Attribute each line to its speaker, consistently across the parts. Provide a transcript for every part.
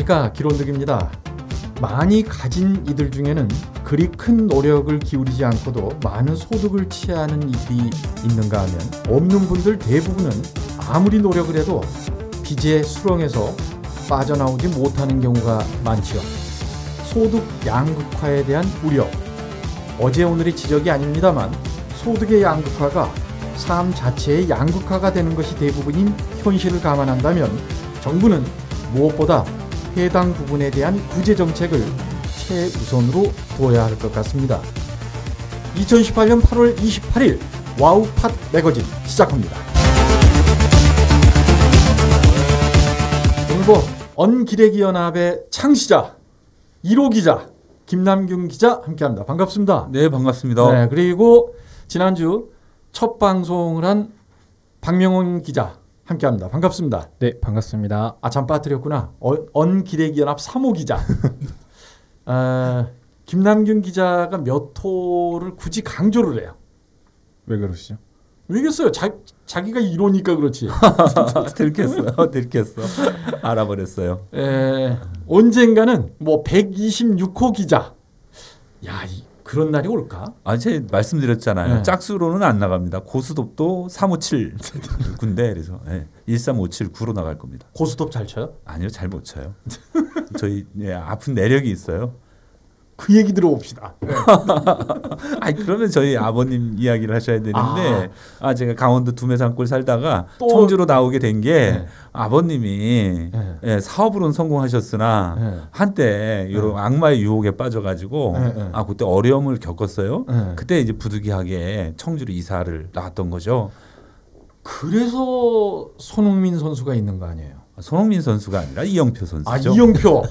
Speaker 1: 나이가 기론득입니다. 많이 가진 이들 중에는 그리 큰 노력을 기울이지 않고도 많은 소득을 취하는 이들이 있는가 하면 없는 분들 대부분은 아무리 노력을 해도 빚의 수렁에서 빠져나오지 못하는 경우가 많지요. 소득 양극화에 대한 우려. 어제 오늘의 지적이 아닙니다만 소득의 양극화가 삶 자체의 양극화가 되는 것이 대부분인 현실을 감안한다면 정부는 무엇보다 해당 부분에 대한 구제 정책을 최우선으로 둬야 할 것 같습니다. 2018년 8월 28일 와우팟 매거진 시작합니다. 오늘도 언기레기 연합의 창시자 1호 기자 김남균 기자 함께합니다. 반갑습니다.
Speaker 2: 네, 반갑습니다.
Speaker 1: 네, 그리고 지난주 첫 방송을 한 박명훈 기자 함께합니다. 반갑습니다.
Speaker 3: 네, 반갑습니다.
Speaker 1: 아, 잠 빠뜨렸구나. 언기레기 연합 3호 기자. 김남균 기자가 몇 호를 굳이 강조를 해요.
Speaker 3: 왜 그러시죠?
Speaker 1: 왜겠어요? 자기가 1호니까 그렇지.
Speaker 2: 들켰어. 알아버렸어요.
Speaker 1: 언젠가는 뭐 126호 기자. 야, 그런 날이 올까?
Speaker 2: 제가 말씀드렸잖아요.
Speaker 1: 네.
Speaker 2: 짝수로는 안 나갑니다. 고수톱도 357 군데 그래서 13579로 나갈 겁니다.
Speaker 1: 고스톱 잘 쳐요?
Speaker 2: 아니요, 잘 못 쳐요. 저희 아픈 내력이 있어요.
Speaker 1: 그 얘기 들어봅시다. 네.
Speaker 2: 그러면 저희 아버님 이야기를 하셔야 되는데 제가 강원도 두메산골 살다가
Speaker 1: 또
Speaker 2: 청주로 나오게 된 게
Speaker 1: 네.
Speaker 2: 아버님이
Speaker 1: 네.
Speaker 2: 사업으로는 성공하셨으나
Speaker 1: 네.
Speaker 2: 한때 이런 악마의 유혹에 빠져가지고
Speaker 1: 네.
Speaker 2: 그때 어려움을 겪었어요.
Speaker 1: 네.
Speaker 2: 그때 이제 부득이하게 청주로 이사를 나왔던 거죠.
Speaker 1: 그래서 손흥민 선수가 있는 거 아니에요?
Speaker 2: 손흥민 선수가 아니라 이영표 선수죠.
Speaker 1: 이영표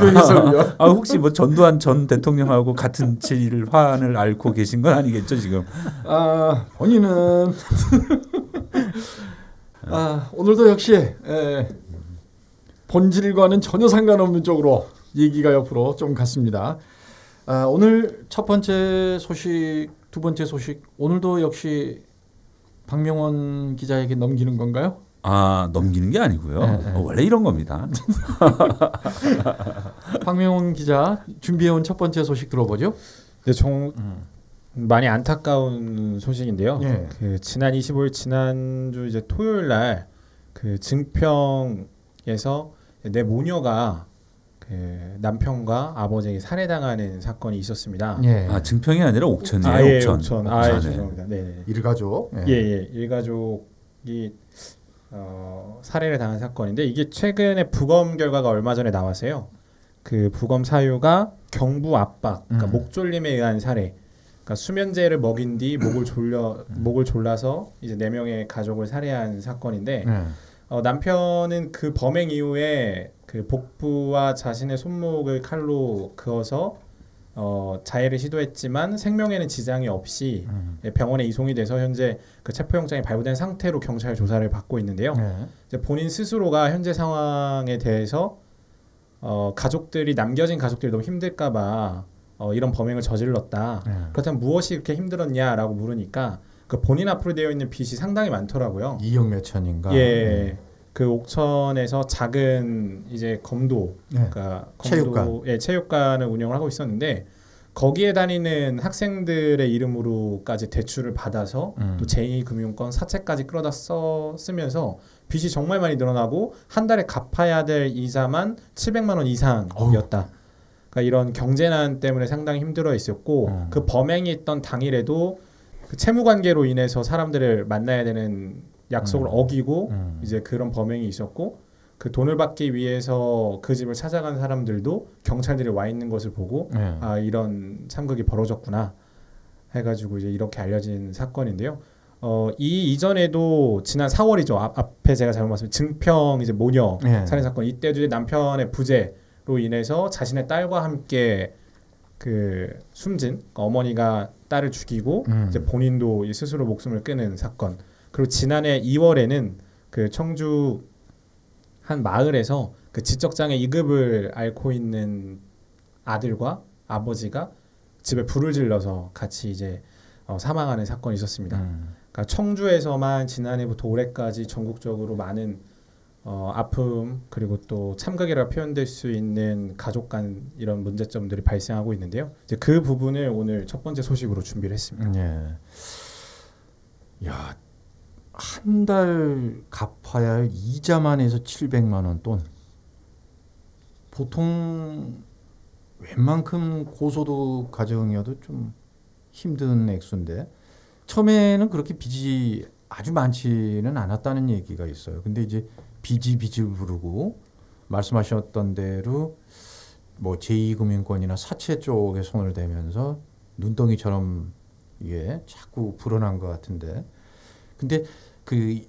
Speaker 1: 해설위원.
Speaker 2: 혹시 뭐 전두환 전 대통령하고 같은 질환을 앓고 계신 건 아니겠죠 지금?
Speaker 1: 본인은 오늘도 역시 본질과는 전혀 상관없는 쪽으로 얘기가 옆으로 좀 갔습니다. 오늘 첫 번째 소식, 두 번째 소식 오늘도 역시 박명원 기자에게 넘기는 건가요?
Speaker 2: 넘기는 게 아니고요.
Speaker 1: 네.
Speaker 2: 원래 이런 겁니다.
Speaker 1: 박명원 기자 준비해온 첫 번째 소식 들어보죠.
Speaker 3: 네, 많이 안타까운 소식인데요.
Speaker 1: 예.
Speaker 3: 그 지난 25일 지난주 이제 토요일 날 그 증평에서 내 모녀가 그 남편과 아버지에게 살해당하는 사건이 있었습니다.
Speaker 1: 예.
Speaker 2: 증평이 아니라 옥천이에요.
Speaker 3: 옥천. 죄송합니다. 네.
Speaker 1: 일가족.
Speaker 3: 예. 일가족이 살해를 당한 사건인데 이게 최근에 부검 결과가 얼마 전에 나왔어요. 그 부검 사유가 경부 압박, 그러니까 목 졸림에 의한 살해. 그러니까 수면제를 먹인 뒤 목을 졸라서 이제 4명의 가족을 살해한 사건인데 남편은 그 범행 이후에 그 복부와 자신의 손목을 칼로 그어서 자해를 시도했지만 생명에는 지장이 없이 병원에 이송이 돼서 현재 그 체포영장이 발부된 상태로 경찰 조사를 받고 있는데요. 이제 본인 스스로가 현재 상황에 대해서 남겨진 가족들이 너무 힘들까봐 이런 범행을 저질렀다. 그렇다면 무엇이 그렇게 힘들었냐라고 물으니까 그 본인 앞으로 되어 있는 빚이 상당히 많더라고요.
Speaker 1: 2억 몇 천인가.
Speaker 3: 예. 그 옥천에서 작은 이제 검도, 그러니까 체육관을 운영을 하고 있었는데 거기에 다니는 학생들의 이름으로까지 대출을 받아서 또 제2금융권 사채까지 끌어다 쓰면서 빚이 정말 많이 늘어나고 한 달에 갚아야 될 이자만 700만 원 이상이었다. 그러니까 이런 경제난 때문에 상당히 힘들어 있었고 그 범행이 있던 당일에도 그 채무 관계로 인해서 사람들을 만나야 되는 약속을 어기고 이제 그런 범행이 있었고 그 돈을 받기 위해서 그 집을 찾아간 사람들도 경찰들이 와 있는 것을 보고 이런 참극이 벌어졌구나 해가지고 이제 이렇게 알려진 사건인데요. 이 이전에도 지난 4월이죠. 앞에 제가 잘못 말씀드린 증평 이제 모녀 살인 사건 이때도 이제 남편의 부재로 인해서 자신의 딸과 함께 그 숨진 어머니가 딸을 죽이고 이제 본인도 스스로 목숨을 끊은 사건. 그리고 지난해 2월에는 그 청주 한 마을에서 그 지적장애 2급을 앓고 있는 아들과 아버지가 집에 불을 질러서 같이 이제 사망하는 사건이 있었습니다. 그러니까 청주에서만 지난해부터 올해까지 전국적으로 많은 아픔 그리고 또 참극이라 표현될 수 있는 가족 간 이런 문제점들이 발생하고 있는데요. 이제 그 부분을 오늘 첫 번째 소식으로 준비를 했습니다.
Speaker 1: 예. 야, 한 달 갚아야 할 이자만 해서 700만 원 돈. 보통 웬만큼 고소득 가정이어도 좀 힘든 액수인데 처음에는 그렇게 빚이 아주 많지는 않았다는 얘기가 있어요. 근데 이제 빚을 부르고 말씀하셨던 대로 뭐 제2금융권이나 사채 쪽에 손을 대면서 눈덩이처럼 이게 자꾸 불어난 것 같은데 근데 그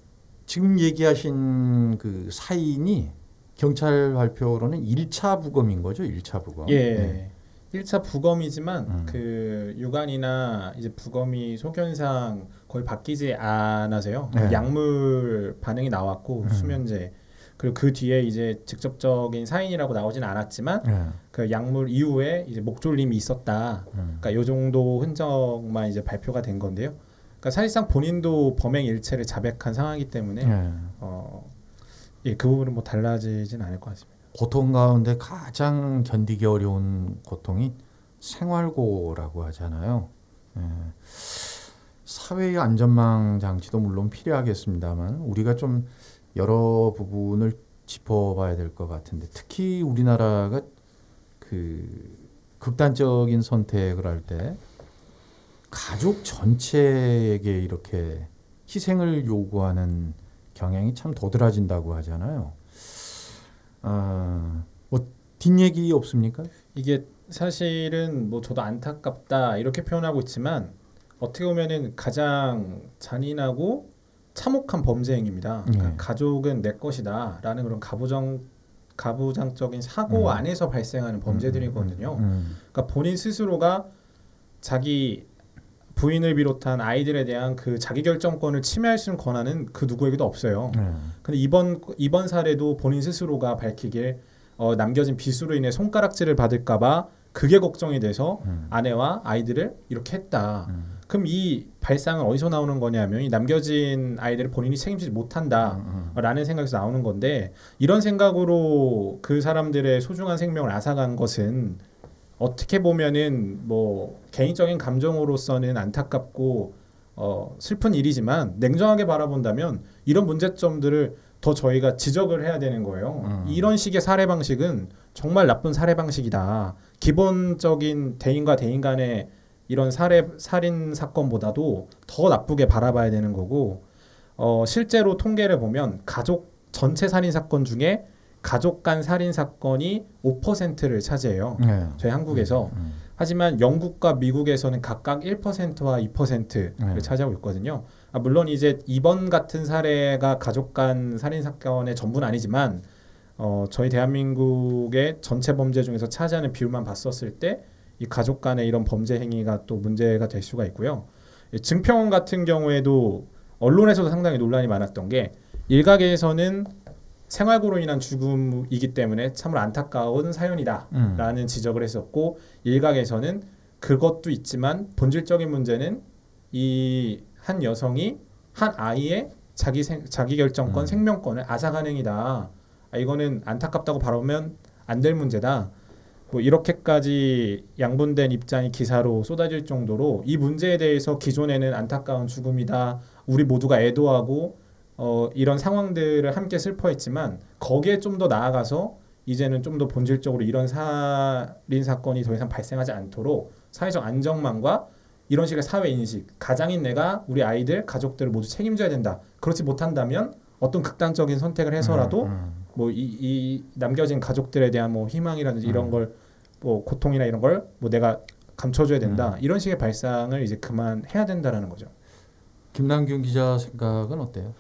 Speaker 1: 지금 얘기하신 그 사인이 경찰 발표로는 1차 부검인 거죠? 1차 부검.
Speaker 3: 예. 네. 1차 부검이지만 그 유관이나 이제 부검이 소견상 거의 바뀌지 않아서요.
Speaker 1: 네.
Speaker 3: 약물 반응이 나왔고 수면제 그리고 그 뒤에 이제 직접적인 사인이라고 나오진 않았지만 그 약물 이후에 이제 목졸림이 있었다. 그러니까 요 정도 흔적만 이제 발표가 된 건데요. 그러니까 사실상 본인도 범행 일체를 자백한 상황이기 때문에 예, 그 부분은 뭐 달라지진 않을 것 같습니다.
Speaker 1: 고통 가운데 가장 견디기 어려운 고통이 생활고라고 하잖아요. 예. 사회의 안전망 장치도 물론 필요하겠습니다만 우리가 좀 여러 부분을 짚어봐야 될 것 같은데 특히 우리나라가 그 극단적인 선택을 할 때 가족 전체에게 이렇게 희생을 요구하는 경향이 참 도드라진다고 하잖아요. 뭐 뒷얘기 없습니까?
Speaker 3: 이게 사실은 뭐 저도 안타깝다 이렇게 표현하고 있지만 어떻게 보면은 가장 잔인하고 참혹한 범죄 행위입니다. 그러니까 가족은 내 것이다라는 그런 가부장적인 사고 안에서 발생하는 범죄들이거든요. 그러니까 본인 스스로가 자기 부인을 비롯한 아이들에 대한 그 자기결정권을 침해할 수 있는 권한은 그 누구에게도 없어요. 근데 이번 사례도 본인 스스로가 밝히길 남겨진 빚으로 인해 손가락질을 받을까봐 그게 걱정이 돼서 아내와 아이들을 이렇게 했다. 그럼 이 발상은 어디서 나오는 거냐면 이 남겨진 아이들을 본인이 책임지지 못한다라는 생각에서 나오는 건데 이런 생각으로 그 사람들의 소중한 생명을 앗아간 것은 어떻게 보면은 뭐 개인적인 감정으로서는 안타깝고 슬픈 일이지만 냉정하게 바라본다면 이런 문제점들을 더 저희가 지적을 해야 되는 거예요. 이런 식의 살해 방식은 정말 나쁜 살해 방식이다. 기본적인 대인과 대인 간의 이런 살인 사건보다도 더 나쁘게 바라봐야 되는 거고 실제로 통계를 보면 가족 전체 살인 사건 중에 가족 간 살인 사건이 5%를 차지해요. 저희 한국에서. 하지만 영국과 미국에서는 각각 1%와 2%를 차지하고 있거든요. 물론 이제 이번 같은 사례가 가족 간 살인 사건의 전부는 아니지만 저희 대한민국의 전체 범죄 중에서 차지하는 비율만 봤었을 때 이 가족 간의 이런 범죄 행위가 또 문제가 될 수가 있고요. 증평원 같은 경우에도 언론에서도 상당히 논란이 많았던 게 일각에서는 생활고로 인한 죽음이기 때문에 참으로 안타까운 사연이다라는 지적을 했었고 일각에서는 그것도 있지만 본질적인 문제는 이 한 여성이 한 아이의 자기결정권, 생명권을 앗아간 행위다. 이거는 안타깝다고 바라보면 안 될 문제다. 뭐 이렇게까지 양분된 입장이 기사로 쏟아질 정도로 이 문제에 대해서 기존에는 안타까운 죽음이다. 우리 모두가 애도하고 이런 상황들을 함께 슬퍼했지만 거기에 좀 더 나아가서 이제는 좀 더 본질적으로 이런 살인 사건이 더 이상 발생하지 않도록 사회적 안정망과 이런 식의 사회인식, 가장인 내가 우리 아이들, 가족들을 모두 책임져야 된다. 그렇지 못한다면 어떤 극단적인 선택을 해서라도 뭐 이 남겨진 가족들에 대한 뭐 희망이라든지 이런 걸 뭐 고통이나 이런 걸 뭐 내가 감춰줘야 된다. 이런 식의 발상을 이제 그만해야 된다라는 거죠.
Speaker 1: 김남균 기자 생각은 어때요?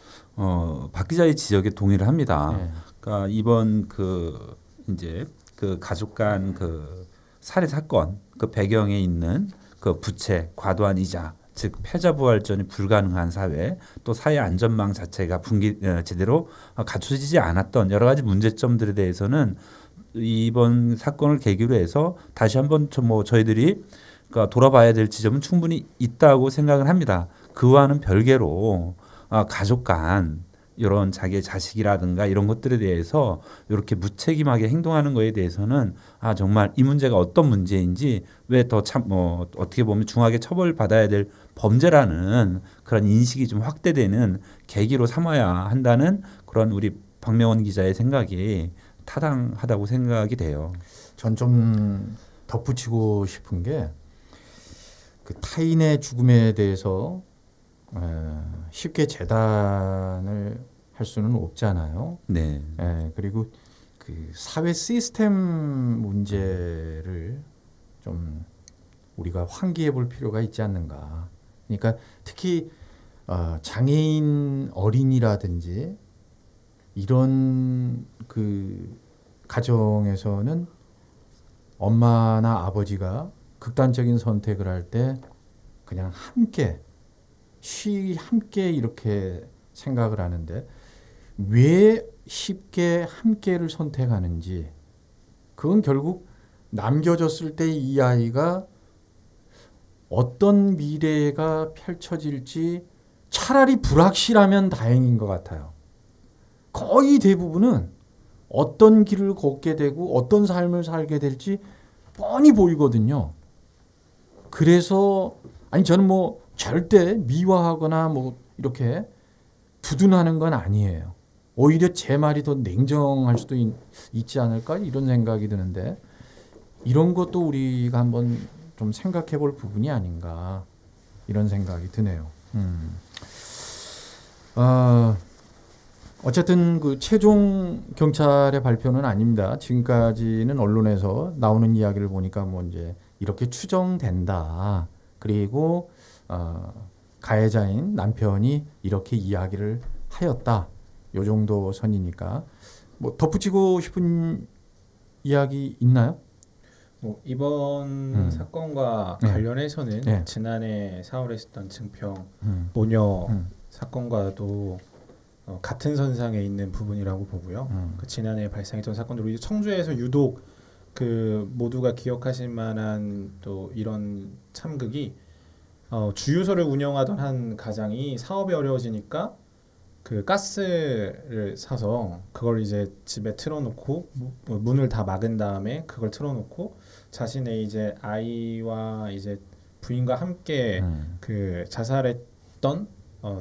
Speaker 2: 박 기자의 지적에 동의를 합니다. 그러니까 이번 그 이제 그 가족 간 그 살해 사건 그 배경에 있는 그 부채, 과도한 이자, 즉 패자부활전이 불가능한 사회, 또 사회 안전망 자체가 제대로 갖춰지지 않았던 여러 가지 문제점들에 대해서는 이번 사건을 계기로 해서 다시 한번 뭐 저희들이 그러니까 돌아봐야 될 지점은 충분히 있다고 생각을 합니다. 그와는 별개로 가족 간 이런 자기의 자식이라든가 이런 것들에 대해서 이렇게 무책임하게 행동하는 거에 대해서는 아 정말 이 문제가 어떤 문제인지 왜 더 참 뭐 어떻게 보면 중하게 처벌받아야 될 범죄라는 그런 인식이 좀 확대되는 계기로 삼아야 한다는 그런 우리 박명원 기자의 생각이 타당하다고 생각이 돼요.
Speaker 1: 전 좀 덧붙이고 싶은 게 그 타인의 죽음에 대해서 쉽게 재단을 할 수는 없잖아요.
Speaker 2: 네.
Speaker 1: 그리고 그 사회 시스템 문제를 좀 우리가 환기해 볼 필요가 있지 않는가. 그러니까 특히 장애인 어린이라든지 이런 그 가정에서는 엄마나 아버지가 극단적인 선택을 할 때 그냥 함께 이렇게 생각을 하는데 왜 쉽게 함께를 선택하는지 그건 결국 남겨졌을 때 이 아이가 어떤 미래가 펼쳐질지 차라리 불확실하면 다행인 것 같아요. 거의 대부분은 어떤 길을 걷게 되고 어떤 삶을 살게 될지 뻔히 보이거든요. 그래서 아니 저는 뭐 절대 미화하거나 뭐 이렇게 두둔하는 건 아니에요. 오히려 제 말이 더 냉정할 수도 있지 않을까 이런 생각이 드는데 이런 것도 우리가 한번 좀 생각해 볼 부분이 아닌가 이런 생각이 드네요. 어쨌든 그 최종 경찰의 발표는 아닙니다. 지금까지는 언론에서 나오는 이야기를 보니까 뭐 이제 이렇게 추정된다. 그리고 가해자인 남편이 이렇게 이야기를 하였다. 요 정도 선이니까 뭐 덧붙이고 싶은 이야기 있나요?
Speaker 3: 뭐 이번 사건과 관련해서는
Speaker 1: 네.
Speaker 3: 지난해 4월에 있었던 증평 모녀 사건과도 같은 선상에 있는 부분이라고 보고요. 그 지난해 발생했던 사건으로 이제 청주에서 유독 그 모두가 기억하실 만한 또 이런 참극이 주유소를 운영하던 한 가장이 사업이 어려워지니까 그 가스를 사서 그걸 이제 집에 틀어놓고 문을 다 막은 다음에 그걸 틀어놓고 자신의 이제 아이와 이제 부인과 함께 그 자살했던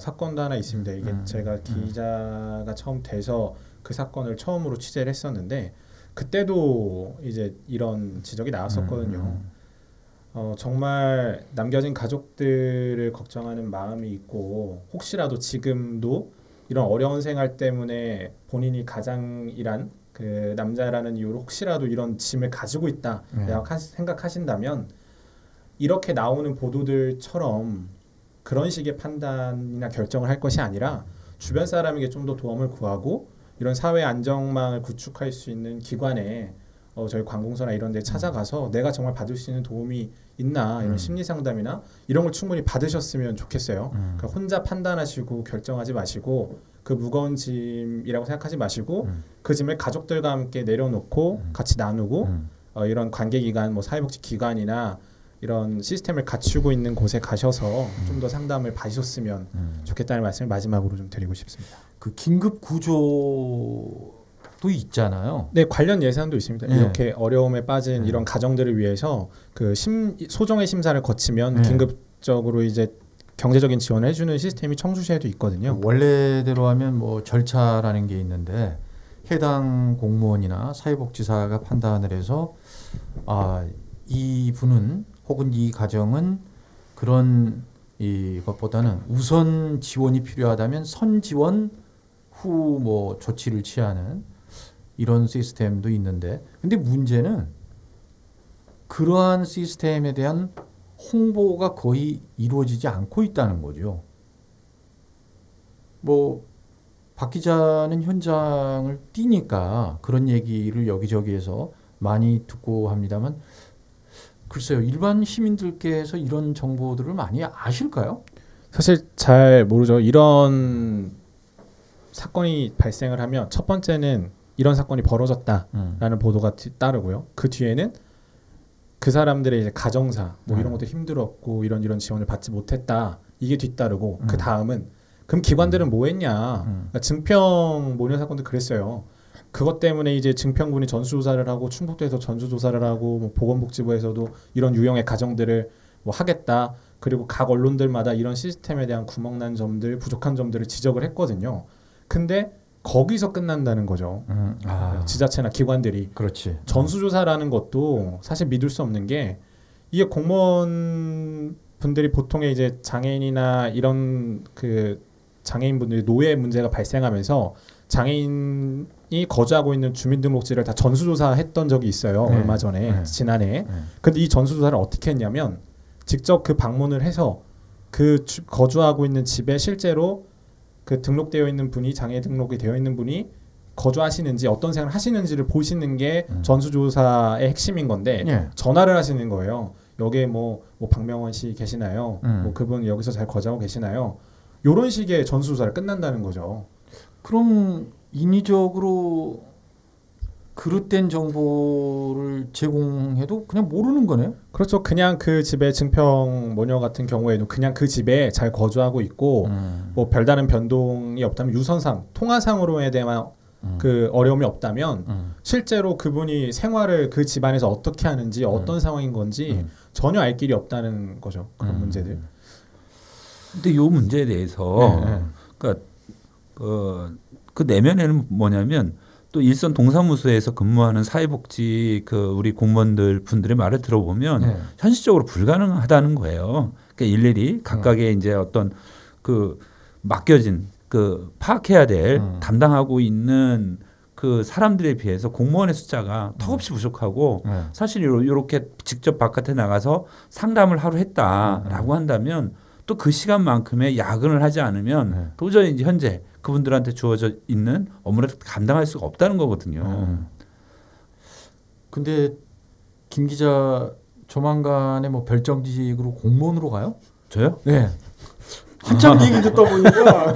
Speaker 3: 사건도 하나 있습니다. 이게 제가 기자가 처음 돼서 그 사건을 처음으로 취재를 했었는데 그때도 이제 이런 지적이 나왔었거든요. 정말 남겨진 가족들을 걱정하는 마음이 있고 혹시라도 지금도 이런 어려운 생활 때문에 본인이 가장이란 그 남자라는 이유로 혹시라도 이런 짐을 가지고 있다 생각하신다면 이렇게 나오는 보도들처럼 그런 식의 판단이나 결정을 할 것이 아니라 주변 사람에게 좀 더 도움을 구하고 이런 사회 안정망을 구축할 수 있는 기관에 저희 관공서나 이런 데 찾아가서 내가 정말 받을 수 있는 도움이 있나 이런 심리 상담이나 이런 걸 충분히 받으셨으면 좋겠어요. 그러니까 혼자 판단하시고 결정하지 마시고 그 무거운 짐이라고 생각하지 마시고 그 짐을 가족들과 함께 내려놓고 같이 나누고 이런 관계기관, 뭐 사회복지기관이나 이런 시스템을 갖추고 있는 곳에 가셔서 좀 더 상담을 받으셨으면 좋겠다는 말씀을 마지막으로 좀 드리고 싶습니다.
Speaker 1: 그 긴급 구조도 있잖아요.
Speaker 3: 네, 관련 예산도 있습니다. 네. 이렇게 어려움에 빠진 이런 가정들을 위해서 그 소정의 심사를 거치면 긴급적으로 이제 경제적인 지원을 해주는 시스템이 청주시에도 있거든요.
Speaker 1: 원래대로 하면 뭐 절차라는 게 있는데 해당 공무원이나 사회복지사가 판단을 해서 이 분은 혹은 이 가정은 그런 이것보다는 우선 지원이 필요하다면 선지원 후 뭐 조치를 취하는 이런 시스템도 있는데 근데 문제는 그러한 시스템에 대한 홍보가 거의 이루어지지 않고 있다는 거죠. 뭐 박 기자는 현장을 뛰니까 그런 얘기를 여기저기에서 많이 듣고 합니다만 글쎄요. 일반 시민들께서 이런 정보들을 많이 아실까요?
Speaker 3: 사실 잘 모르죠. 이런 사건이 발생을 하면 첫 번째는 이런 사건이 벌어졌다라는 보도가 따르고요. 그 뒤에는 그 사람들의 이제 가정사 뭐 이런 것도 힘들었고 이런 지원을 받지 못했다 이게 뒤따르고 그 다음은 그럼 기관들은 뭐 했냐? 그러니까 증평 모녀 사건도 그랬어요. 그것 때문에 이제 증평군이 전수조사를 하고 충북도에서 전수조사를 하고 뭐 보건복지부에서도 이런 유형의 가정들을 뭐 하겠다. 그리고 각 언론들마다 이런 시스템에 대한 구멍난 점들, 부족한 점들을 지적을 했거든요. 근데 거기서 끝난다는 거죠. 지자체나 기관들이.
Speaker 1: 그렇지.
Speaker 3: 전수조사라는 것도 사실 믿을 수 없는 게 이게 공무원 분들이 보통의 이제 장애인이나 이런 그 장애인분들이 노예 문제가 발생하면서 장애인이 거주하고 있는 주민등록지를 다 전수조사했던 적이 있어요. 얼마 전에 지난해. 근데 이 전수조사를 어떻게 했냐면 직접 그 방문을 해서 그 거주하고 있는 집에 실제로 그 등록되어 있는 분이 장애 등록이 되어 있는 분이 거주하시는지 어떤 생활을 하시는지를 보시는 게 전수조사의 핵심인 건데 전화를 하시는 거예요. 여기에 뭐 박명원 씨 계시나요? 뭐 그분 여기서 잘 거주하고 계시나요? 이런 식의 전수조사를 끝난다는 거죠.
Speaker 1: 그럼 인위적으로 그릇된 정보를 제공해도 그냥 모르는 거네요?
Speaker 3: 그렇죠. 그냥 그 집에 증평 모녀 같은 경우에도 그냥 그 집에 잘 거주하고 있고 뭐 별다른 변동이 없다면 유선상, 통화상으로에 대한 그 어려움이 없다면 실제로 그분이 생활을 그 집안에서 어떻게 하는지 어떤 상황인 건지 전혀 알 길이 없다는 거죠. 그런 문제들.
Speaker 2: 근데 이 문제에 대해서 그러니까 그 내면에는 뭐냐면 또 일선 동사무소에서 근무하는 사회복지 그 우리 공무원들 분들의 말을 들어보면 현실적으로 불가능하다는 거예요. 그러니까 일일이 각각의 이제 어떤 그 맡겨진 그 파악해야 될 담당하고 있는 그 사람들에 비해서 공무원의 숫자가 턱없이 부족하고 사실 이렇게 직접 바깥에 나가서 상담을 하루 했다라고 한다면 또 그 시간만큼의 야근을 하지 않으면 도저히 이제 현재 그분들한테 주어져 있는 업무를 감당할 수가 없다는 거거든요.
Speaker 1: 근데 김 기자 조만간에 뭐 별정직으로 공무원으로 가요?
Speaker 2: 저요?
Speaker 1: 네. 한참 얘기 듣다 보니까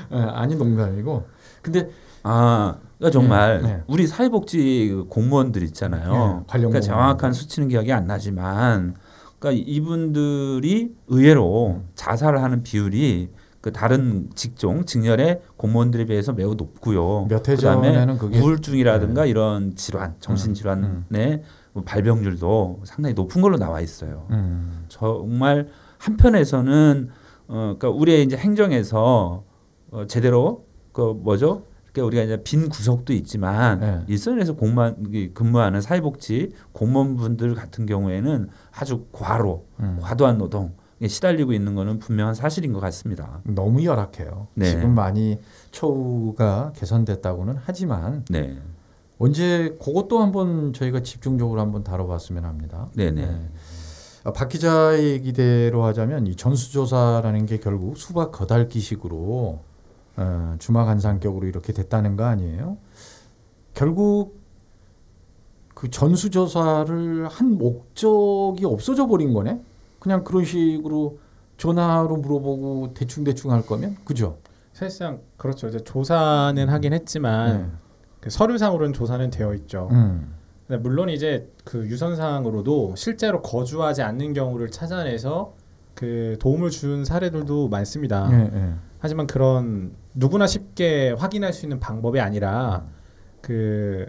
Speaker 1: 아니 농담이고. 근데
Speaker 2: 그러니까 정말 우리 사회복지 공무원들 있잖아요. 그러니까 정확한 수치는 기억이 안 나지만, 그러니까 이분들이 의외로 자살을 하는 비율이 그 다른 직종 직렬의 공무원들에 비해서 매우 높고요.
Speaker 1: 몇 해 전에는 그게
Speaker 2: 우울증이라든가 이런 질환, 정신질환의 발병률도 상당히 높은 걸로 나와 있어요. 정말 한편에서는 그러니까 우리의 이제 행정에서 제대로 그 뭐죠? 그러니까 우리가 이제 빈 구석도 있지만 일선에서 근무하는 사회복지 공무원분들 같은 경우에는 아주 과도한 노동 시달리고 있는 거는 분명한 사실인 것 같습니다.
Speaker 1: 너무 열악해요. 지금 많이 처우가 개선됐다고는 하지만 언제 그것도 한번 저희가 집중적으로 한번 다뤄봤으면 합니다. 박 기자의 얘기대로 하자면 이 전수조사라는 게 결국 수박 거달기식으로 주마간상격으로 이렇게 됐다는 거 아니에요? 결국 그 전수조사를 한 목적이 없어져 버린 거네? 그냥 그런 식으로 전화로 물어보고 대충 할 거면? 그죠?
Speaker 3: 사실상 그렇죠. 이제 조사는 하긴 했지만 그 서류상으로는 조사는 되어 있죠. 물론 이제 그 유선상으로도 실제로 거주하지 않는 경우를 찾아내서 그 도움을 준 사례들도 많습니다. 하지만 그런 누구나 쉽게 확인할 수 있는 방법이 아니라 그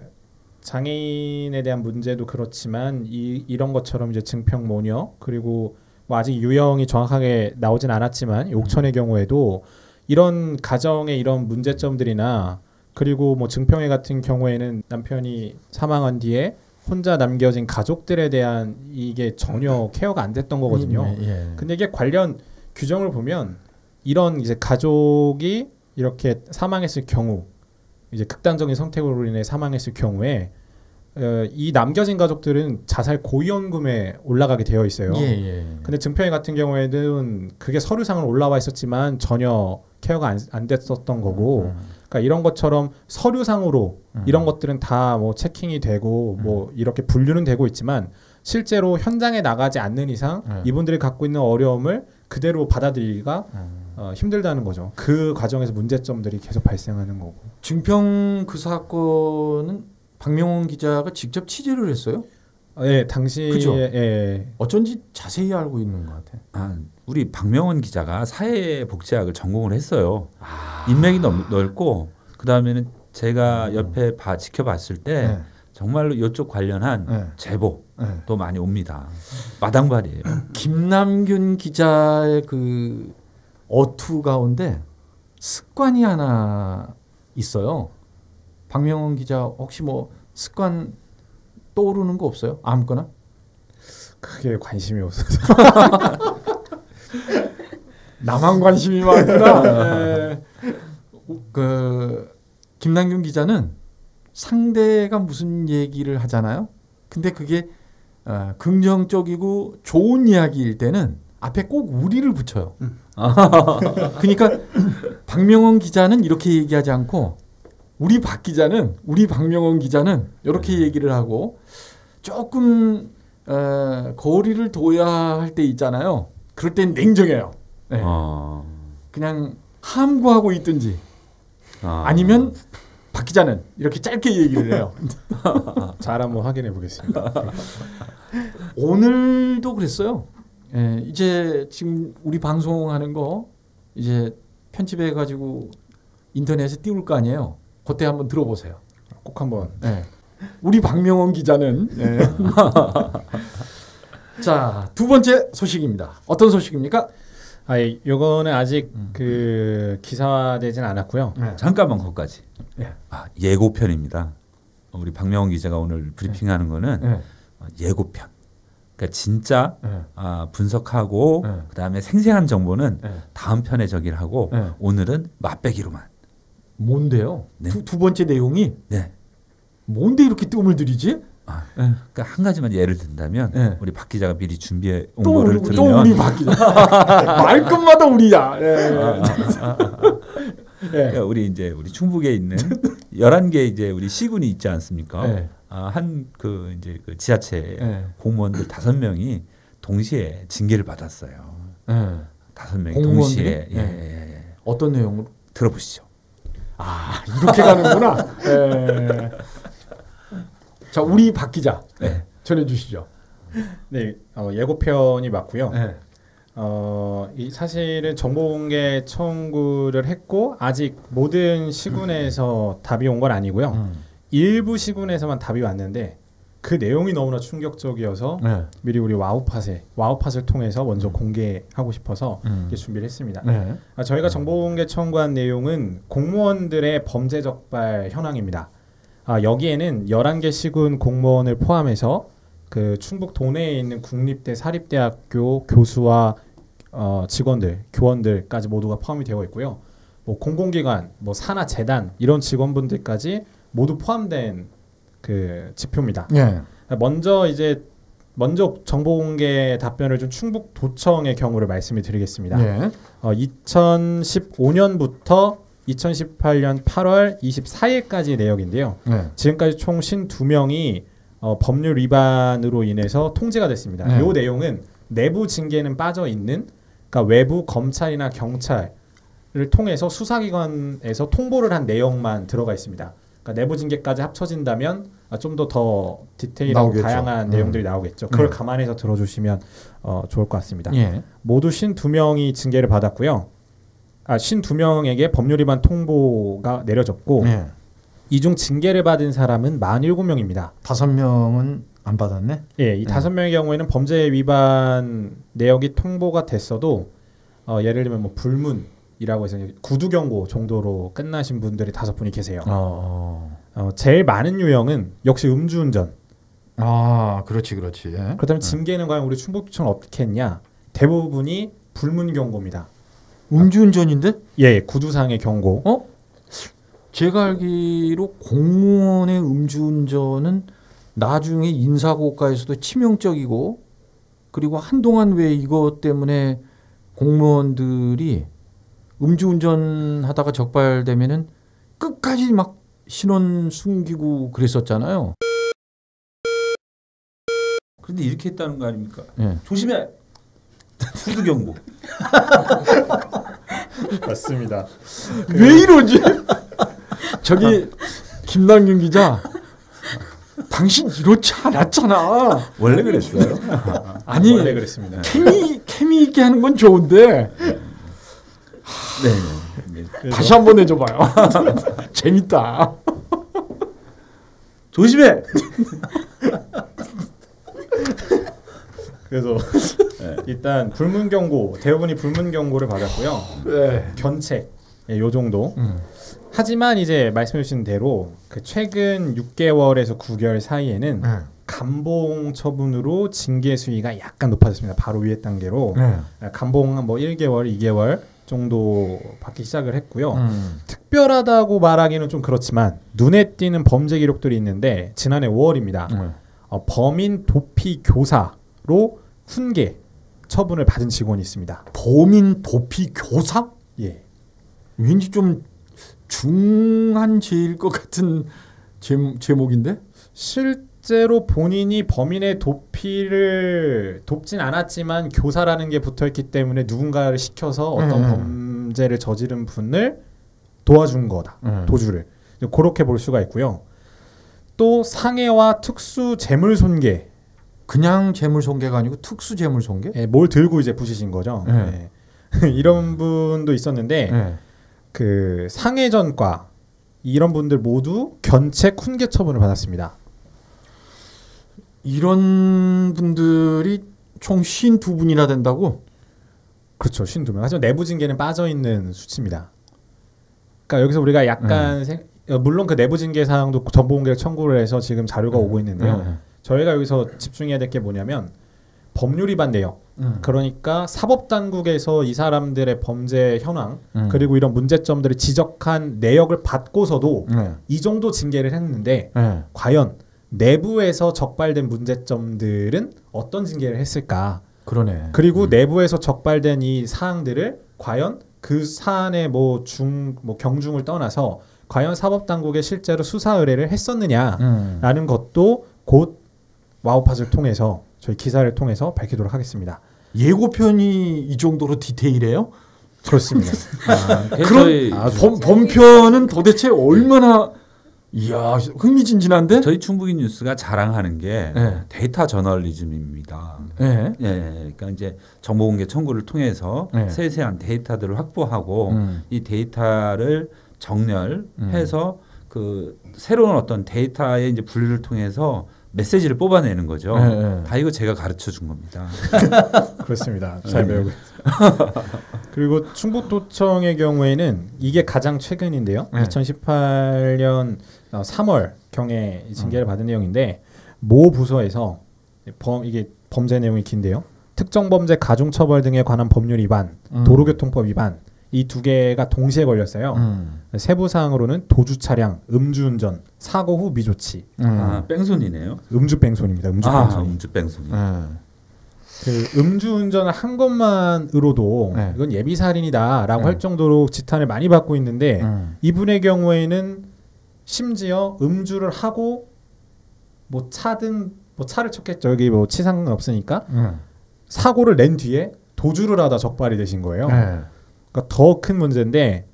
Speaker 3: 장애인에 대한 문제도 그렇지만 이런 것처럼 이제 증평 모녀 그리고 뭐 아직 유형이 정확하게 나오진 않았지만 옥천의 경우에도 이런 가정의 이런 문제점들이나 그리고 뭐 증평회 같은 경우에는 남편이 사망한 뒤에 혼자 남겨진 가족들에 대한 이게 전혀 케어가 안 됐던 거거든요. 근데 이게 관련 규정을 보면 이런 이제 가족이 이렇게 사망했을 경우 이제 극단적인 선택으로 인해 사망했을 경우에 이 남겨진 가족들은 자살 고위험금에 올라가게 되어 있어요. 근데 증평회 같은 경우에는 그게 서류상으로 올라와 있었지만 전혀 케어가 안 됐었던 거고 그러니까 이런 것처럼 서류상으로 이런 것들은 다 뭐 체킹이 되고 뭐 이렇게 분류는 되고 있지만 실제로 현장에 나가지 않는 이상 이분들이 갖고 있는 어려움을 그대로 받아들이기가 힘들다는 거죠. 그 과정에서 문제점들이 계속 발생하는 거고.
Speaker 1: 증평 그 사건은 박명원 기자가 직접 취재를 했어요?
Speaker 3: 네, 당시에 예.
Speaker 1: 어쩐지 자세히 알고 있는 것 같아.
Speaker 2: 우리 박명원 기자가 사회복지학을 전공을 했어요. 인맥이 넓고 그 다음에는 제가 옆에 지켜봤을 때 정말로 이쪽 관련한 제보도 많이 옵니다. 마당발이에요.
Speaker 1: 김남균 기자의 그 어투 가운데 습관이 하나 있어요. 박명원 기자 혹시 뭐 습관 떠오르는 거 없어요? 아무거나?
Speaker 3: 크게 관심이 없어서.
Speaker 1: 나만 관심이 많구나. 그 김남균 기자는 상대가 무슨 얘기를 하잖아요. 근데 그게 긍정적이고 좋은 이야기일 때는 앞에 꼭 우리를 붙여요. 그러니까 박명원 기자는 이렇게 얘기하지 않고 우리 박명원 기자는 이렇게 얘기를 하고 조금 거리를 둬야 할 때 있잖아요. 그럴 땐 냉정해요. 네. 그냥 함구하고 있든지 아니면 박 기자는 이렇게 짧게 얘기를 해요.
Speaker 3: 잘 한번 확인해 보겠습니다.
Speaker 1: 오늘도 그랬어요. 예, 이제 지금 우리 방송하는 거 이제 편집해 가지고 인터넷에 띄울 거 아니에요. 그때 한번 들어보세요.
Speaker 3: 꼭 한번.
Speaker 1: 예. 우리 박명원 기자는 자, 두 번째 소식입니다. 어떤 소식입니까?
Speaker 3: 요거는 아직 그 기사화되진 않았고요.
Speaker 2: 잠깐만 거기까지. 예고편입니다. 우리 박명원 기자가 오늘 브리핑하는 거는 예고편. 그러니까 진짜 분석하고 그다음에 생생한 정보는 다음 편에 저기를 하고 오늘은 맛배기로만.
Speaker 1: 뭔데요? 네. 두 번째 내용이
Speaker 2: 네.
Speaker 1: 뭔데 이렇게 뜸을 들이지?
Speaker 2: 그러니까 한 가지만 예를 든다면 우리 박 기자가 미리 준비해 온 거를 들으면
Speaker 1: 또 우리 박 기자 말끝마다 우리야.
Speaker 2: 그러니까 우리 충북에 있는 11개 이제 우리 시군이 있지 않습니까? 한 그 이제 그 지자체 공무원들 5명이 동시에 징계를 받았어요. 5명이 동시에
Speaker 1: 어떤 내용으로
Speaker 2: 들어보시죠.
Speaker 1: 이렇게 가는구나. 자, 우리 박 기자 전해주시죠.
Speaker 3: 네, 예고편이 맞고요. 이 사실은 정보공개 청구를 했고 아직 모든 시군에서 답이 온 건 아니고요. 일부 시군에서만 답이 왔는데 그 내용이 너무나 충격적이어서 미리 우리 와우팟을 통해서 먼저 공개하고 싶어서 이렇게 준비를 했습니다. 저희가 정보공개 청구한 내용은 공무원들의 범죄 적발 현황입니다. 여기에는 11개 시군 공무원을 포함해서 그 충북 도내에 있는 국립대, 사립대학교 교수와 직원들, 교원들까지 모두가 포함이 되어 있고요. 뭐 공공기관, 뭐 산하 재단 이런 직원분들까지 모두 포함된 그 지표입니다. 먼저 정보공개 답변을 준 충북도청의 경우를 말씀을 드리겠습니다. 2015년부터 2018년 8월 24일까지 내역인데요. 지금까지 총 52명이 법률 위반으로 인해서 통지가 됐습니다. 이 내용은 내부 징계는 빠져 있는, 그러니까 외부 검찰이나 경찰을 통해서 수사기관에서 통보를 한 내용만 들어가 있습니다. 그러니까 내부 징계까지 합쳐진다면 좀 더 디테일하고 나오겠죠. 다양한 내용들이 나오겠죠. 그걸 감안해서 들어주시면 좋을 것 같습니다. 모두 52명이 징계를 받았고요. 52명에게 법률 위반 통보가 내려졌고 이 중 징계를 받은 사람은 47명입니다.
Speaker 1: 5명은 안 받았네?
Speaker 3: 이 5명의 경우에는 범죄 위반 내역이 통보가 됐어도 예를 들면 뭐 불문이라고 해서 구두 경고 정도로 끝나신 분들이 5분이 계세요. 제일 많은 유형은 역시 음주운전.
Speaker 1: 그렇지.
Speaker 3: 그렇다면 징계는 과연 우리 충북도청은 어떻게 했냐? 대부분이 불문 경고입니다.
Speaker 1: 음주운전인데?
Speaker 3: 구두상의 경고.
Speaker 1: 제가 알기로 공무원의 음주운전은 나중에 인사고과에서도 치명적이고, 그리고 한동안 왜 이것 때문에 공무원들이 음주운전하다가 적발되면은 끝까지 막 신원 숨기고 그랬었잖아요.
Speaker 2: 그런데 이렇게 했다는 거 아닙니까? 조심해. 구두 경고.
Speaker 3: 맞습니다.
Speaker 1: 왜 이러지? 저기 김남균 기자 당신 이렇지 않았잖아.
Speaker 2: 원래 그랬어요?
Speaker 1: 아니
Speaker 3: 원래 그랬습니다.
Speaker 1: 케미 있게 하는 건 좋은데
Speaker 2: 네.
Speaker 1: 다시 한번 해줘봐요. 재밌다.
Speaker 2: 조심해.
Speaker 3: 그래서 일단 불문 경고, 대부분이 불문 경고를 받았고요.
Speaker 1: 네.
Speaker 3: 견책, 요 정도. 하지만 이제 말씀해 주신 대로 그 최근 6개월에서 9개월 사이에는 감봉 처분으로 징계 수위가 약간 높아졌습니다. 바로 위에 단계로 감봉 뭐 1개월, 2개월 정도 받기 시작을 했고요. 특별하다고 말하기는 좀 그렇지만 눈에 띄는 범죄 기록들이 있는데 지난해 5월입니다. 범인 도피 교사로 훈계 처분을 받은 직원이 있습니다.
Speaker 1: 범인 도피 교사?
Speaker 3: 예.
Speaker 1: 왠지 좀 중한 죄일 것 같은 제목인데?
Speaker 3: 실제로 본인이 범인의 도피를 돕진 않았지만 교사라는 게 붙어있기 때문에 누군가를 시켜서 어떤 범죄를 저지른 분을 도와준 거다. 도주를. 그렇게 볼 수가 있고요. 또 상해와 특수 재물손괴.
Speaker 1: 그냥 재물손괴가 아니고 특수 재물손괴?
Speaker 3: 예, 뭘 들고 이제 부시신 거죠. 예. 이런 분도 있었는데 그 상해전과 이런 분들 모두 견책 훈계 처분을 받았습니다.
Speaker 1: 이런 분들이 총 52분이나 된다고?
Speaker 3: 그렇죠. 52명. 하지만 내부 징계는 빠져있는 수치입니다. 그러니까 여기서 우리가 약간 물론 그 내부 징계 사항도 정보 공개를 청구를 해서 지금 자료가 오고 있는데요. 저희가 여기서 집중해야 될 게 뭐냐면 법률 위반 내역. 그러니까 사법당국에서 이 사람들의 범죄 현황 그리고 이런 문제점들을 지적한 내역을 받고서도 이 정도 징계를 했는데 과연 내부에서 적발된 문제점들은 어떤 징계를 했을까?
Speaker 1: 그러네.
Speaker 3: 그리고 내부에서 적발된 이 사항들을 과연 그 사안의 뭐 경중을 떠나서 과연 사법당국에 실제로 수사 의뢰를 했었느냐라는 것도 곧 와우팟을 통해서 저희 기사를 통해서 밝히도록 하겠습니다.
Speaker 1: 예고편이 이 정도로 디테일해요?
Speaker 3: 그렇습니다.
Speaker 1: 그럼 본편은 도대체 얼마나 이야 흥미진진한데?
Speaker 2: 저희 충북이 뉴스가 자랑하는 게 데이터 저널리즘입니다. 그러니까 이제 정보공개 청구를 통해서 세세한 데이터들을 확보하고 이 데이터를 정렬해서 그 새로운 어떤 데이터의 이제 분류를 통해서 메시지를 뽑아내는 거죠. 다 이거 제가 가르쳐 준 겁니다.
Speaker 3: 그렇습니다. 잘 배우고 그리고 충북도청의 경우에는 이게 가장 최근인데요. 2018년 3월 경에 징계를 받은 내용인데 모 부서에서 이게 범죄 내용이 긴데요. 특정범죄 가중처벌 등에 관한 법률 위반, 도로교통법 위반 이 두 개가 동시에 걸렸어요. 세부 사항으로는 도주 차량, 음주운전, 사고 후 미조치.
Speaker 2: 뺑소니네요.
Speaker 3: 음주뺑소니입니다. 음주뺑소니.
Speaker 2: 음주뺑소니.
Speaker 3: 그 음주운전을 한 것만으로도 이건 예비살인이다라고 할 정도로 지탄을 많이 받고 있는데 이분의 경우에는 심지어 음주를 하고 뭐 차든 뭐 차를 쳤겠죠. 여기 뭐 치상은 없으니까 사고를 낸 뒤에 도주를 하다 적발이 되신 거예요. 그러니까 더 큰 문제인데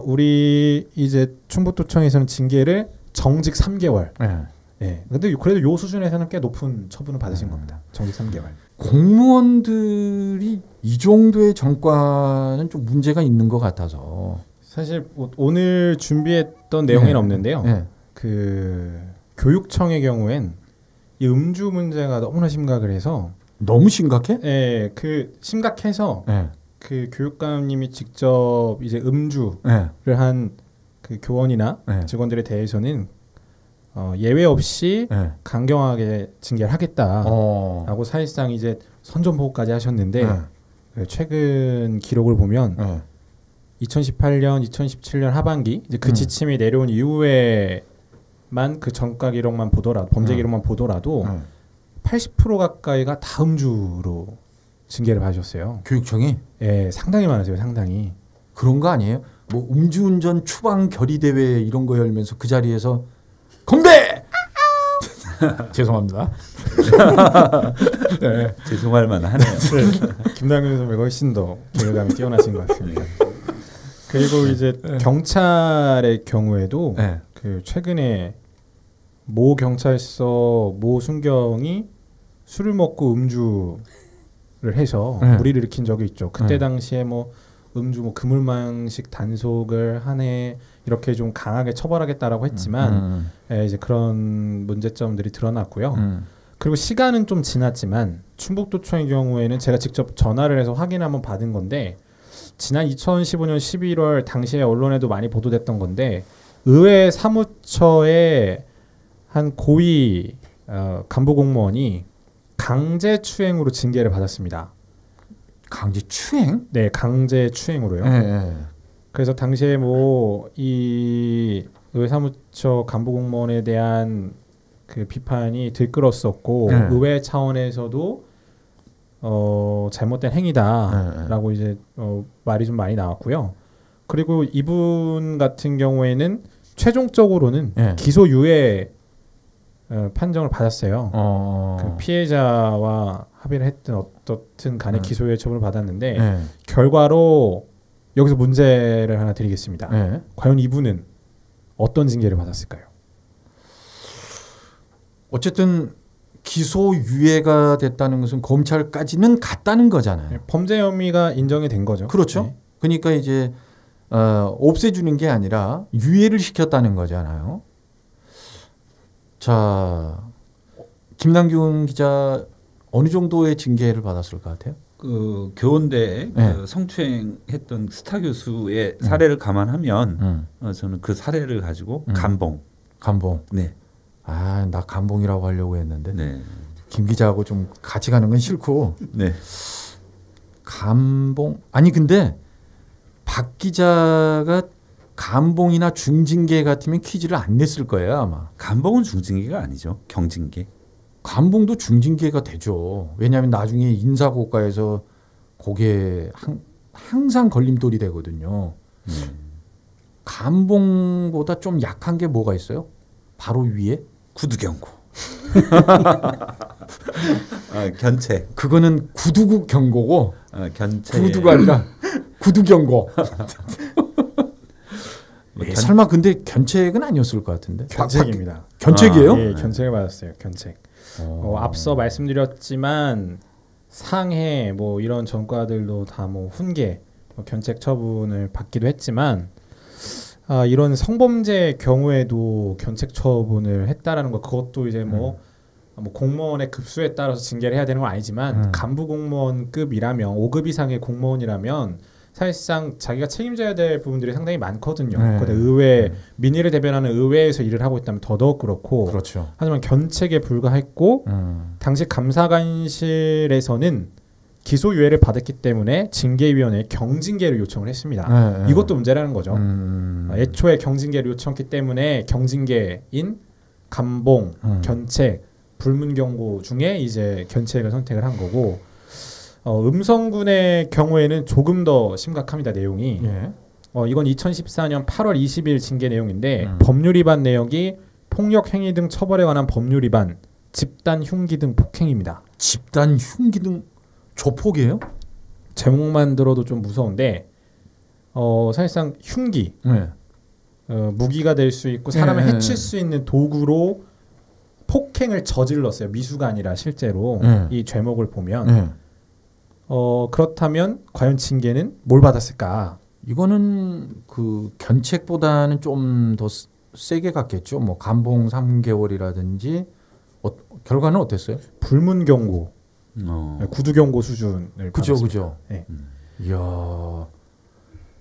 Speaker 3: 우리 이제 충북도청에서는 징계를 정직 3개월. 근데 그래도 요 수준에서는 꽤 높은 처분을 받으신 겁니다. 정직 3개월.
Speaker 1: 공무원들이 이 정도의 정과는 좀 문제가 있는 것 같아서.
Speaker 3: 사실 오늘 준비했던 내용에는 없는데요. 그 교육청의 경우엔 이 음주 문제가 너무나 심각을 해서.
Speaker 1: 너무 심각해?
Speaker 3: 네, 그 심각해서 그 교육감님이 직접 이제 음주를 한 그 교원이나 직원들에 대해서는 예외 없이 강경하게 징계를 하겠다라고 사실상 이제 선전보고까지 하셨는데 최근 기록을 보면 2018년, 2017년 하반기 이제 그 지침이 내려온 이후에만 그 전과 기록만 보더라도 범죄 기록만 보더라도 80% 가까이가 다 음주로 징계를 받으셨어요.
Speaker 1: 교육청이?
Speaker 3: 예, 상당히 많으세요. 상당히.
Speaker 1: 그런 거 아니에요? 뭐 음주운전 추방 결의 대회 이런 거 열면서 그 자리에서 건배! 죄송합니다.
Speaker 2: 죄송할 만하네요.
Speaker 3: 김남균 선배가 훨씬 더 개그감이 뛰어나신 것 같습니다. 그리고 이제 경찰의 경우에도 그 최근에 모 경찰서 모 순경이 술을 먹고 음주를 해서 무리를 일으킨 적이 있죠. 그때 당시에 뭐 음주 뭐 그물망식 단속을 한 해 이렇게 좀 강하게 처벌하겠다라고 했지만 이제 그런 문제점들이 드러났고요. 그리고 시간은 좀 지났지만 충북도청의 경우에는 제가 직접 전화를 해서 확인 한번 받은 건데 지난 2015년 11월 당시에 언론에도 많이 보도됐던 건데 의회 사무처의 한 고위 간부 공무원이 강제추행으로 징계를 받았습니다.
Speaker 1: 강제추행?
Speaker 3: 네, 강제추행으로요.
Speaker 1: 네.
Speaker 3: 그래서 당시에 뭐 이 의회 사무처 간부 공무원에 대한 그 비판이 들끓었었고 의회 차원에서도 잘못된 행위다라고 이제 말이 좀 많이 나왔고요. 그리고 이분 같은 경우에는 최종적으로는 기소유예 판정을 받았어요. 그 피해자와 합의를 했든 어떻든 간에 기소유예 처분을 받았는데 결과로 여기서 문제를 하나 드리겠습니다. 과연 이분은 어떤 징계를 받았을까요?
Speaker 1: 어쨌든 기소유예가 됐다는 것은 검찰까지는 갔다는 거잖아요.
Speaker 3: 범죄 혐의가 인정이 된 거죠.
Speaker 1: 그렇죠.
Speaker 3: 네.
Speaker 1: 그러니까 이제 없애주는 게 아니라 유예를 시켰다는 거잖아요. 자, 김남균 기자 어느 정도의 징계를 받았을 것 같아요?
Speaker 2: 그 교원대 그 성추행했던 스타 교수의 사례를 감안하면 저는 그 사례를 가지고 감봉.
Speaker 1: 네. 아, 나 감봉이라고 하려고 했는데
Speaker 2: 네.
Speaker 1: 김 기자하고 좀 같이 가는 건 싫고.
Speaker 2: 네.
Speaker 1: 감봉. 아니 근데 박 기자가 감봉이나 중징계 같으면 퀴즈를 안 냈을 거예요 아마.
Speaker 2: 감봉은 중징계가 아니죠. 경징계.
Speaker 1: 감봉도 중징계가 되죠. 왜냐하면 나중에 인사고과에서 그게 항상 걸림돌이 되거든요. 감봉보다 좀 약한 게 뭐가 있어요? 바로 위에?
Speaker 2: 구두경고. 견책.
Speaker 1: 그거는 구두국 경고고
Speaker 2: 견책.
Speaker 1: 구두가 아니라 구두경고. 설마 근데 견책은 아니었을 것 같은데.
Speaker 3: 견책입니다.
Speaker 1: 견책이에요?
Speaker 3: 네, 견책을 받았어요. 견책. 앞서 말씀드렸지만 상해 뭐 이런 전과들도 다 뭐 훈계, 견책 처분을 받기도 했지만 이런 성범죄 경우에도 견책 처분을 했다라는 거 그것도 이제 뭐 공무원의 급수에 따라서 징계를 해야 되는 건 아니지만 간부 공무원급이라면 5급 이상의 공무원이라면 사실상 자기가 책임져야 될 부분들이 상당히 많거든요. 근데 의회 민의를 대변하는 의회에서 일을 하고 있다면 더더욱 그렇고.
Speaker 1: 그렇죠.
Speaker 3: 하지만 견책에 불과했고 당시 감사관실에서는 기소유예를 받았기 때문에 징계위원회에 경징계를 요청을 했습니다. 이것도 문제라는 거죠. 애초에 경징계를 요청했기 때문에 경징계인 감봉, 견책, 불문경고 중에 이제 견책을 선택을 한 거고. 음성군의 경우에는 조금 더 심각합니다. 내용이. 이건 2014년 8월 20일 징계 내용인데 법률 위반 내역이 폭력 행위 등 처벌에 관한 법률 위반, 집단 흉기 등 폭행입니다.
Speaker 1: 집단 흉기 등 조폭이에요?
Speaker 3: 제목만 들어도 좀 무서운데 사실상 흉기, 무기가 될 수 있고 사람을 해칠 수 있는 도구로 폭행을 저질렀어요. 미수가 아니라 실제로 이 죄목을 보면 그렇다면 과연 징계는 뭘 받았을까?
Speaker 1: 이거는 그 견책보다는 좀 더 세게 갔겠죠. 뭐 감봉 3개월이라든지 결과는 어땠어요?
Speaker 3: 불문경고, 구두경고 수준을 받았습니다.
Speaker 1: 그죠.
Speaker 3: 네.
Speaker 1: 이야.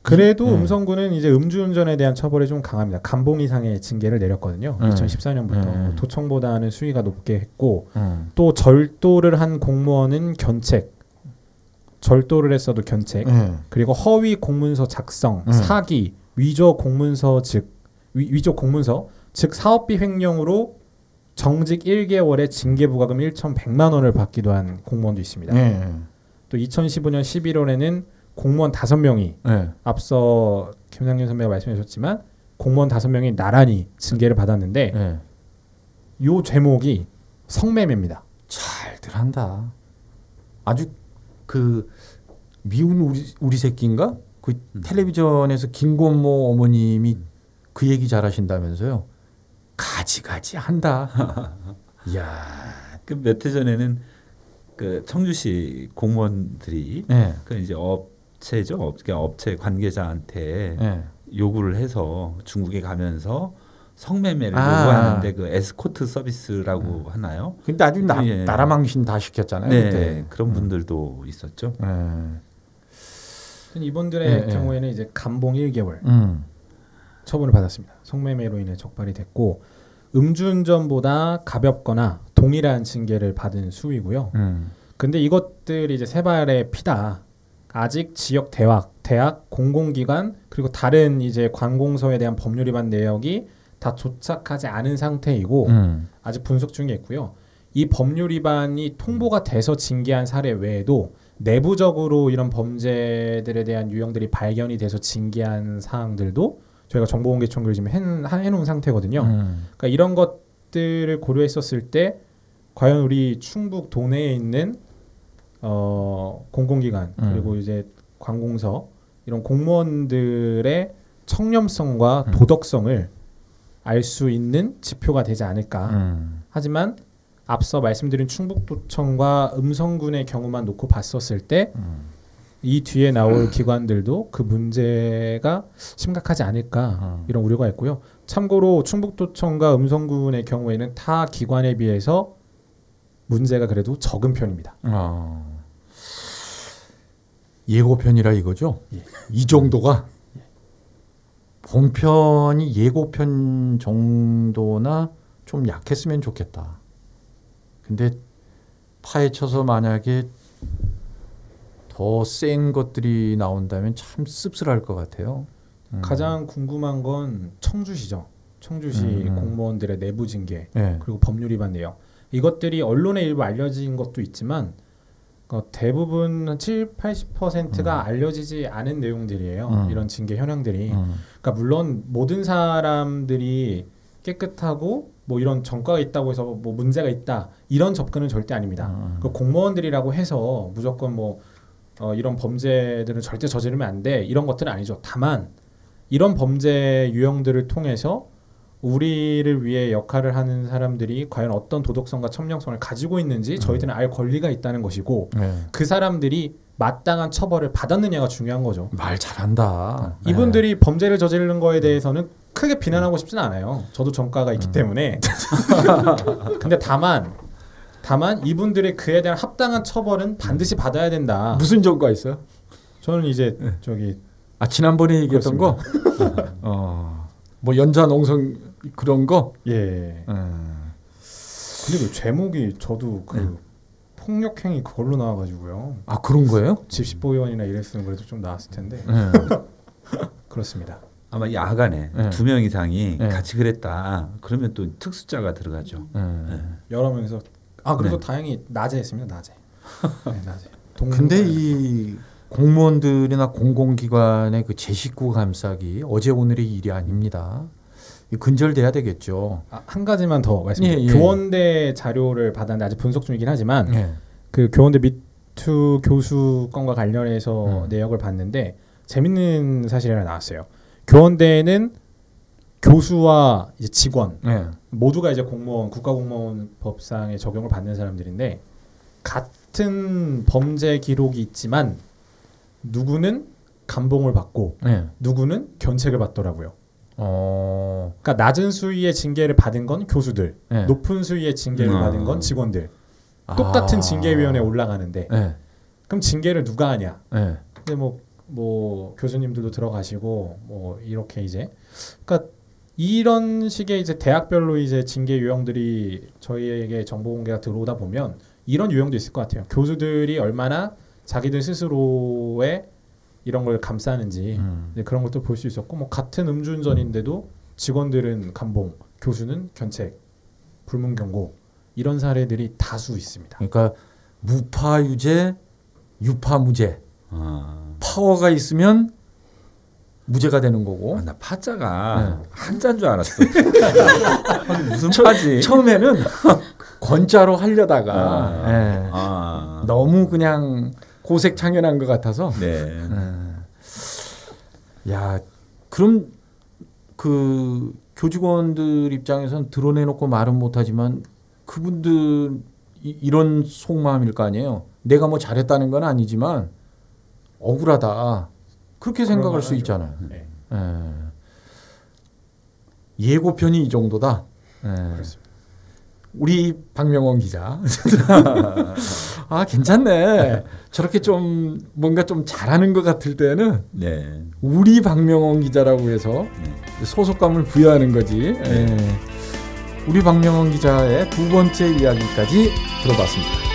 Speaker 3: 그래도 음성군은 이제 음주운전에 대한 처벌이 좀 강합니다. 감봉 이상의 징계를 내렸거든요. 2014년부터 도청보다는 수위가 높게 했고 또 절도를 한 공무원은 견책. 절도를 했어도 견책, 그리고 허위 공문서 작성, 사기, 위조 공문서 즉 사업비 횡령으로 정직 1개월에 징계부과금 1,100만 원을 받기도 한 공무원도 있습니다. 또 2015년 11월에는 공무원 5명이 앞서 김상균 선배가 말씀해 주셨지만 공무원 5명이 나란히 징계를 받았는데 요 제목이 성매매입니다.
Speaker 1: 잘들 한다. 아주 그 미운 우리 새끼인가? 그 텔레비전에서 김건모 어머님이 그 얘기 잘하신다면서요. 가지가지한다. 이야,
Speaker 2: 그 몇 해 전에는 그 청주시 공무원들이
Speaker 1: 네.
Speaker 2: 그 이제 업체죠, 업체 관계자한테
Speaker 1: 네.
Speaker 2: 요구를 해서 중국에 가면서 성매매를 요구하는데 그 에스코트 서비스라고 하나요?
Speaker 1: 근데 아주 나라망신 다 시켰잖아요.
Speaker 2: 네,
Speaker 1: 그때.
Speaker 2: 그런 분들도 있었죠.
Speaker 3: 이분들의 경우에는 이제 감봉 1개월 처분을 받았습니다. 성매매로 인해 적발이 됐고 음주운전보다 가볍거나 동일한 징계를 받은 수위고요. 근데 이것들이 이제 세발의 피다. 아직 지역 대학, 공공기관 그리고 다른 이제 관공서에 대한 법률 위반 내역이 다 도착하지 않은 상태이고 아직 분석 중에 있고요. 이 법률 위반이 통보가 돼서 징계한 사례 외에도 내부적으로 이런 범죄들에 대한 유형들이 발견이 돼서 징계한 사항들도 저희가 정보공개청구를 지금 해놓은 상태거든요. 그러니까 이런 것들을 고려했었을 때 과연 우리 충북 도내에 있는 공공기관 그리고 이제 관공서 이런 공무원들의 청렴성과 도덕성을 알 수 있는 지표가 되지 않을까. 하지만 앞서 말씀드린 충북도청과 음성군의 경우만 놓고 봤었을 때 이 뒤에 나올 기관들도 그 문제가 심각하지 않을까 이런 우려가 있고요. 참고로 충북도청과 음성군의 경우에는 타 기관에 비해서 문제가 그래도 적은 편입니다.
Speaker 1: 예고편이라 이거죠?
Speaker 3: 예.
Speaker 1: 이 정도가 본편이 예고편 정도나 좀 약했으면 좋겠다. 근데 파헤쳐서 만약에 더 센 것들이 나온다면 참 씁쓸할 것 같아요.
Speaker 3: 가장 궁금한 건 청주시죠. 청주시 공무원들의 내부 징계 그리고 법률 위반 내역. 이것들이 언론에 일부 알려진 것도 있지만 대부분 70-80%가 알려지지 않은 내용들이에요. 이런 징계 현황들이. 그러니까 물론 모든 사람들이 깨끗하고 뭐 이런 전과가 있다고 해서 뭐 문제가 있다 이런 접근은 절대 아닙니다. 그 공무원들이라고 해서 무조건 뭐 이런 범죄들은 절대 저지르면 안 돼 이런 것들은 아니죠. 다만 이런 범죄 유형들을 통해서 우리를 위해 역할을 하는 사람들이 과연 어떤 도덕성과 청렴성을 가지고 있는지 저희들은 알 권리가 있다는 것이고 그 사람들이 마땅한 처벌을 받았느냐가 중요한 거죠.
Speaker 1: 말 잘한다.
Speaker 3: 이분들이 범죄를 저지르는 거에 대해서는 크게 비난하고 싶지는 않아요. 저도 전과가 있기 때문에. 근데 다만 이분들의 그에 대한 합당한 처벌은 반드시 받아야 된다.
Speaker 1: 무슨 전과 있어요?
Speaker 3: 저는 이제 저기
Speaker 1: 지난번에 얘기했던 거? 뭐 연자농성 그런 거?
Speaker 3: 예. 근데 그 제목이 저도 그 폭력행위 그걸로 나와가지고요.
Speaker 1: 아 그런 거예요?
Speaker 3: 집시보위원이나 이랬으면 그래도 좀 나왔을 텐데. 그렇습니다.
Speaker 2: 아마 야간에 2명 이상이 같이 그랬다. 그러면 또 특수자가 들어가죠.
Speaker 3: 여러 명이서 그래도 다행히 낮에 했습니다. 낮에. 네, 낮에.
Speaker 1: 근데 이 공무원들이나 공공기관의 그 제 식구 감싸기 어제 오늘의 일이 아닙니다. 근절돼야 되겠죠.
Speaker 3: 한 가지만 더 말씀드릴게요. 교원대 자료를 받았는데 아직 분석 중이긴 하지만 그 교원대 미투 교수 건과 관련해서 내역을 봤는데 재밌는 사실이 하나 나왔어요. 교원대에는 교수와 이제 직원 모두가 이제 공무원 국가공무원 법상에 적용을 받는 사람들인데 같은 범죄 기록이 있지만 누구는 감봉을 받고 누구는 견책을 받더라고요. 그러니까 낮은 수위의 징계를 받은 건 교수들, 높은 수위의 징계를 받은 건 직원들. 똑같은 징계위원회에 올라가는데 그럼 징계를 누가 하냐? 근데 뭐 교수님들도 들어가시고 뭐 이렇게 이제 그러니까 이런 식의 이제 대학별로 이제 징계 유형들이 저희에게 정보 공개가 들어오다 보면 이런 유형도 있을 것 같아요. 교수들이 얼마나 자기들 스스로의 이런 걸 감싸는지 그런 것도 볼 수 있었고 뭐 같은 음주운전인데도 직원들은 감봉, 교수는 견책, 불문경고 이런 사례들이 다수 있습니다.
Speaker 1: 그러니까 무파유죄, 유파무죄. 파워가 있으면 무죄가 되는 거고.
Speaker 2: 나 파자가 한자인 줄 알았어. 무슨 파지?
Speaker 1: 처음에는 권자로 하려다가 너무 그냥 고색창연한 것 같아서.
Speaker 2: 네.
Speaker 1: 야, 그럼 그 교직원들 입장에서는 드러내놓고 말은 못하지만 그분들 이런 속마음일 거 아니에요. 내가 뭐 잘했다는 건 아니지만 억울하다. 그렇게 생각할 수 있잖아요.
Speaker 3: 네.
Speaker 1: 예고편이 이 정도다. 우리 박명원 기자. 아, 괜찮네. 저렇게 좀 뭔가 좀 잘하는 것 같을 때는
Speaker 2: 네.
Speaker 1: 우리 박명원 기자라고 해서 소속감을 부여하는 거지. 우리 박명원 기자의 두 번째 이야기까지 들어봤습니다.